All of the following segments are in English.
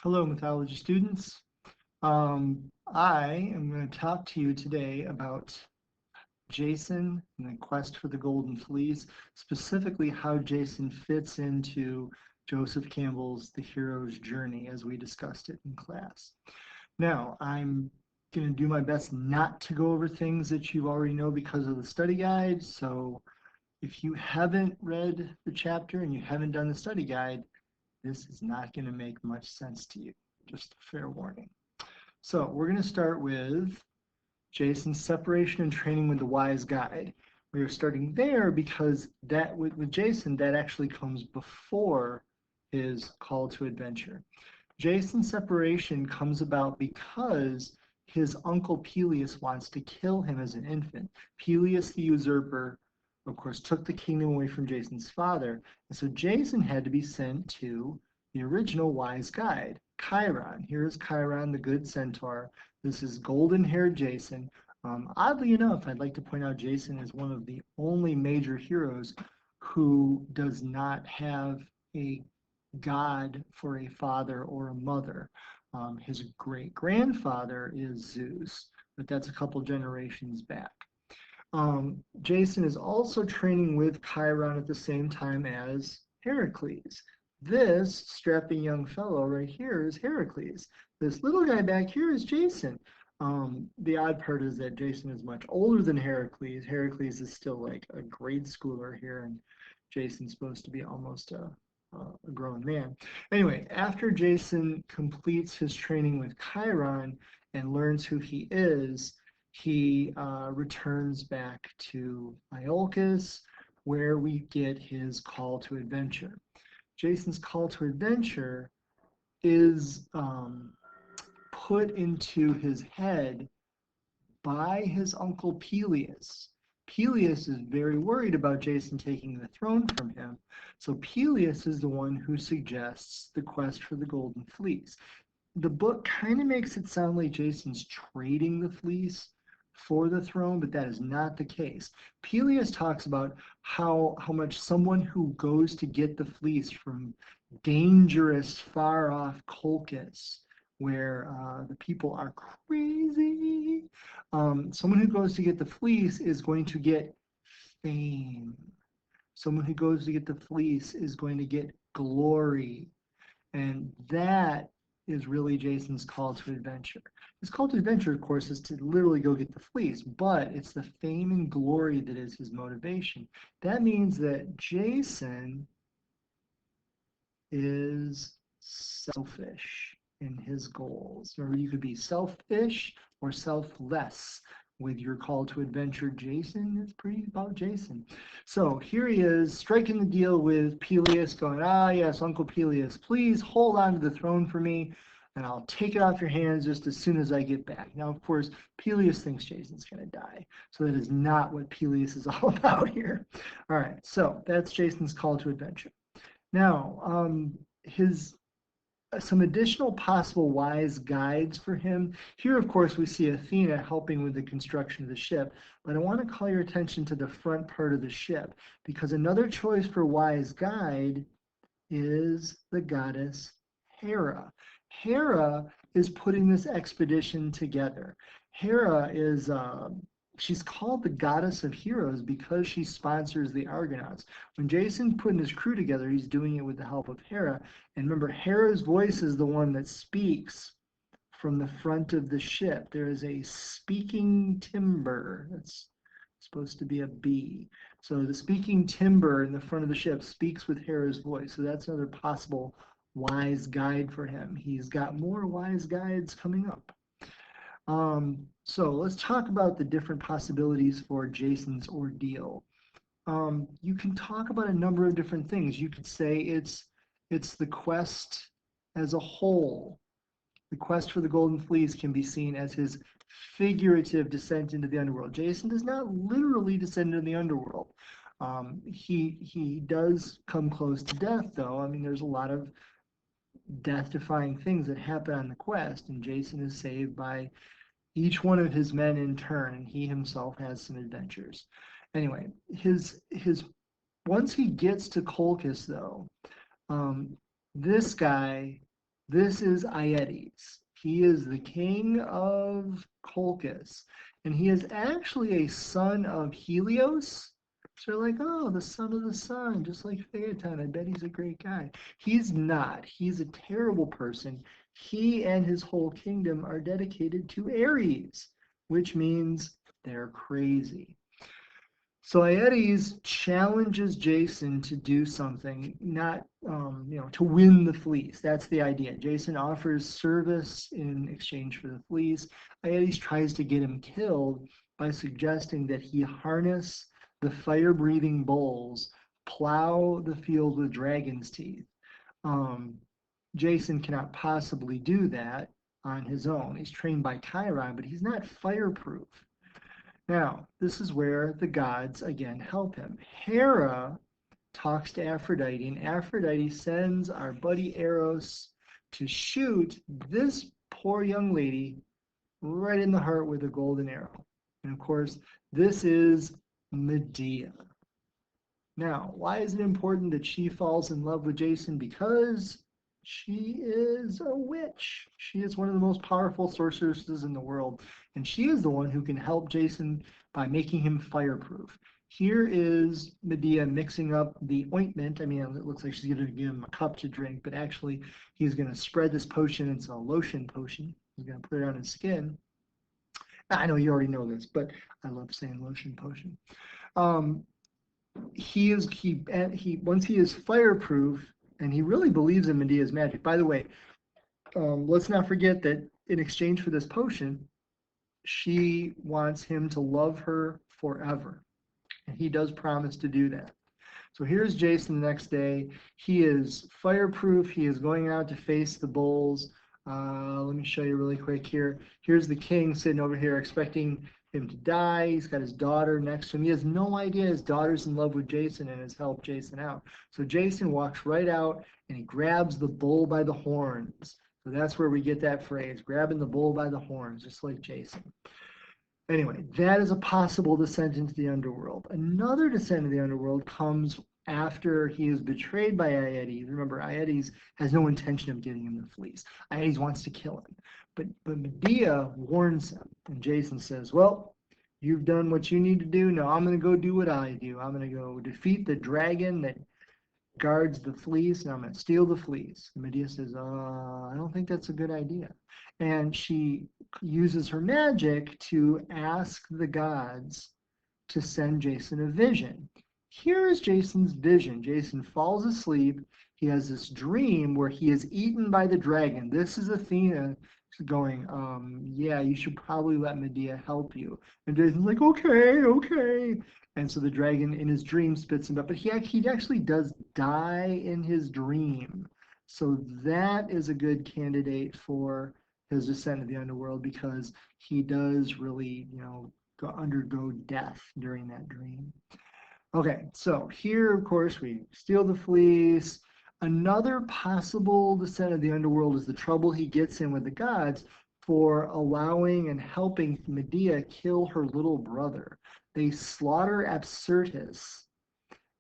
Hello, mythology students. I am going to talk to you today about Jason and the quest for the Golden Fleece, specifically how Jason fits into Joseph Campbell's The Hero's Journey as we discussed it in class. Now, I'm going to do my best not to go over things that you already know because of the study guide. So if you haven't read the chapter and you haven't done the study guide, this is not going to make much sense to you. Just a fair warning. So we're going to start with Jason's separation and training with the wise guide. We are starting there because that with Jason, that actually comes before his call to adventure. Jason's separation comes about because his uncle Peleus wants to kill him as an infant. Peleus the usurper, of course, took the kingdom away from Jason's father. And so Jason had to be sent to the original wise guide, Chiron. Here is Chiron, the good centaur. This is golden-haired Jason. Oddly enough, I'd like to point out Jason is one of the only major heroes who does not have a god for a father or a mother. His great-grandfather is Zeus, but that's a couple generations back. Jason is also training with Chiron at the same time as Heracles. This strapping young fellow right here is Heracles. This little guy back here is Jason. The odd part is that Jason is much older than Heracles. Heracles is still like a grade schooler here, and Jason's supposed to be almost a grown man. Anyway, after Jason completes his training with Chiron and learns who he is, he returns back to Iolcus, where we get his call to adventure. Jason's call to adventure is put into his head by his uncle Peleus. Peleus is very worried about Jason taking the throne from him. So Peleus is the one who suggests the quest for the Golden Fleece. The book kind of makes it sound like Jason's trading the fleece for the throne, but that is not the case. Peleus talks about how much someone who goes to get the fleece from dangerous, far off Colchis, where the people are crazy, someone who goes to get the fleece is going to get fame. Someone who goes to get the fleece is going to get glory. And that is really Jason's call to adventure. His call to adventure, of course, is to literally go get the fleece, but it's the fame and glory that is his motivation. That means that Jason is selfish in his goals. Remember, you could be selfish or selfless with your call to adventure. Jason is pretty about Jason. So here he is striking the deal with Peleus, going, yes, Uncle Peleus, please hold on to the throne for me, and I'll take it off your hands just as soon as I get back. Now, of course, Peleus thinks Jason's going to die. So that is not what Peleus is all about here. All right, so that's Jason's call to adventure. Now, some additional possible wise guides for him. Here, of course, we see Athena helping with the construction of the ship, but I want to call your attention to the front part of the ship, because another choice for wise guide is the goddess Hera. Hera is putting this expedition together. Hera is she's called the goddess of heroes because she sponsors the Argonauts. When Jason's putting his crew together, he's doing it with the help of Hera. And remember, Hera's voice is the one that speaks from the front of the ship. There is a speaking timber. That's supposed to be a bee. So the speaking timber in the front of the ship speaks with Hera's voice. So that's another possible wise guide for him. He's got more wise guides coming up. So let's talk about the different possibilities for Jason's ordeal. You can talk about a number of different things. You could say it's the quest as a whole. The quest for the Golden Fleece can be seen as his figurative descent into the underworld. Jason does not literally descend into the underworld. He does come close to death, though. I mean, there's a lot of death-defying things that happen on the quest, and Jason is saved by each one of his men in turn, and he himself has some adventures. Anyway, once he gets to Colchis, though, this guy, This is Aeetes. He is the king of Colchis, and he is actually a son of Helios. So they're like, oh, the son of the sun, just like Phaeton. I bet he's a great guy. He's not. He's a terrible person. He and his whole kingdom are dedicated to Ares, which means they're crazy. So Aedes challenges Jason to do something, not to win the fleece. That's the idea. Jason offers service in exchange for the fleece. Aedes tries to get him killed by suggesting that he harness the fire-breathing bulls, plow the field with dragon's teeth. Jason cannot possibly do that on his own. He's trained by Chiron, but he's not fireproof. Now, this is where the gods again help him. Hera talks to Aphrodite, and Aphrodite sends our buddy Eros to shoot this poor young lady right in the heart with a golden arrow. And of course, this is Medea. Now, why is it important that she falls in love with Jason? Because she is a witch. She is one of the most powerful sorceresses in the world, and she is the one who can help Jason by making him fireproof. Here is Medea mixing up the ointment. I mean, it looks like she's going to give him a cup to drink, but actually he's going to spread this potion into a lotion potion. He's going to put it on his skin. I know you already know this, but I love saying lotion potion. Once he is fireproof, and he really believes in Medea's magic. By the way, let's not forget that in exchange for this potion, she wants him to love her forever. And he does promise to do that. So here's Jason the next day. He is fireproof. He is going out to face the bulls. Let me show you really quick here. Here's the king sitting over here expecting him to die. He's got his daughter next to him. He has no idea his daughter's in love with Jason and has helped Jason out. So Jason walks right out and he grabs the bull by the horns. So that's where we get that phrase, grabbing the bull by the horns, just like Jason. Anyway, that is a possible descent into the underworld. Another descent into the underworld comes after he is betrayed by Aeetes. Remember, Aeetes has no intention of giving him the fleece. Aeetes wants to kill him. But Medea warns him, and Jason says, well, you've done what you need to do. Now I'm going to go do what I do. I'm going to go defeat the dragon that guards the fleece, and I'm going to steal the fleece. And Medea says, I don't think that's a good idea. And she uses her magic to ask the gods to send Jason a vision. Here's Jason's vision. Jason falls asleep. He has this dream where he is eaten by the dragon. This is Athena going, yeah, you should probably let Medea help you. And Jason's like, okay. And so the dragon in his dream spits him up, but he actually does die in his dream. So that is a good candidate for his descent of the underworld, because he does really, undergo death during that dream. Okay, so here, of course, we steal the fleece. Another possible descent of the underworld is the trouble he gets in with the gods for allowing and helping Medea kill her little brother. They slaughter Apsyrtus,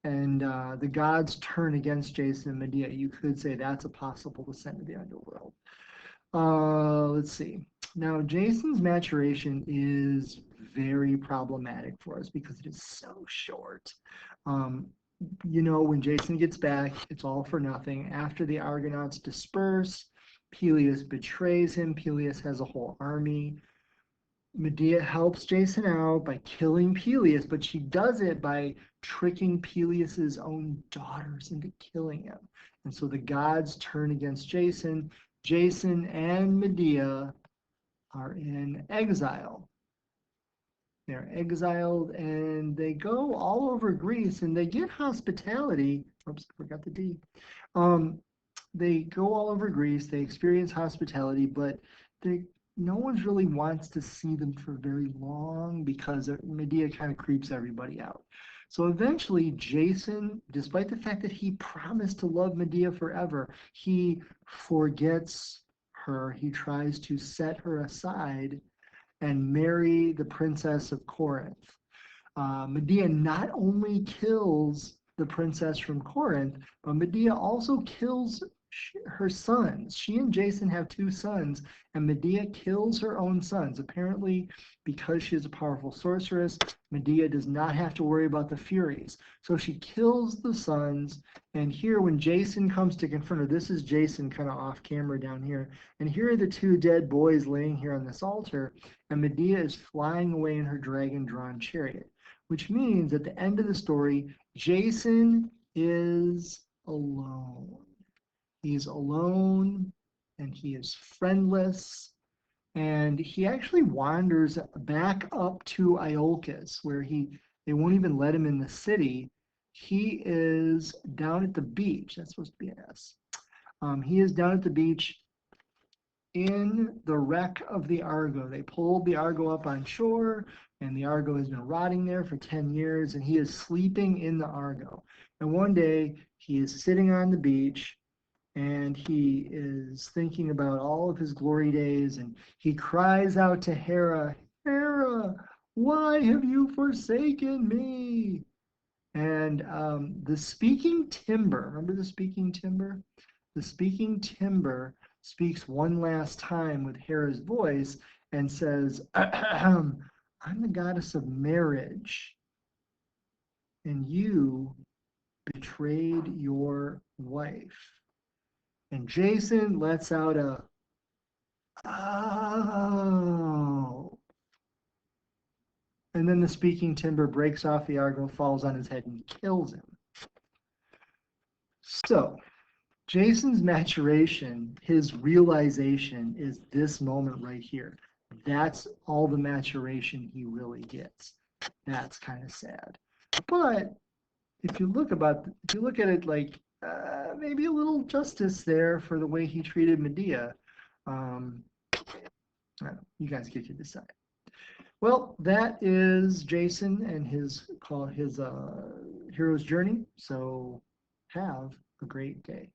and the gods turn against Jason and Medea. You could say that's a possible descent of the underworld. Let's see. Now, Jason's maturation is very problematic for us because it is so short. When Jason gets back, it's all for nothing. After the Argonauts disperse, Peleus betrays him. Peleus has a whole army. Medea helps Jason out by killing Peleus, but she does it by tricking Peleus's own daughters into killing him. And so the gods turn against Jason. Jason and Medea are in exile. They're exiled and they go all over Greece and they get hospitality. Oops, I forgot the D. They go all over Greece, they experience hospitality, but no one really wants to see them for very long because Medea kind of creeps everybody out. So eventually Jason, despite the fact that he promised to love Medea forever, he forgets her. He tries to set her aside and marry the princess of Corinth. Medea not only kills the princess from Corinth, but Medea also kills her sons. She and Jason have two sons, and Medea kills her own sons. Apparently, because she is a powerful sorceress, Medea does not have to worry about the Furies. So she kills the sons. And here, when Jason comes to confront her, this is Jason kind of off camera down here. And here are the two dead boys laying here on this altar. And Medea is flying away in her dragon drawn chariot, which means at the end of the story, Jason is alone. He's alone and he is friendless. And he actually wanders back up to Iolcus, where they won't even let him in the city. He is down at the beach. That's supposed to be an S. He is down at the beach in the wreck of the Argo. They pulled the Argo up on shore, and the Argo has been rotting there for 10 years, and he is sleeping in the Argo. And one day, he is sitting on the beach, and he is thinking about all of his glory days, and he cries out to Hera, Hera, why have you forsaken me? And the speaking timber, remember the speaking timber? The speaking timber speaks one last time with Hera's voice and says, I'm the goddess of marriage, and you betrayed your wife. And Jason lets out a, oh. And then the speaking timber breaks off the Argo, falls on his head, and kills him. So, Jason's maturation, his realization is this moment right here. That's all the maturation he really gets. That's kind of sad. But if you look at it like maybe a little justice there for the way he treated Medea. You guys get to decide. Well, that is Jason and his hero's journey. So have a great day.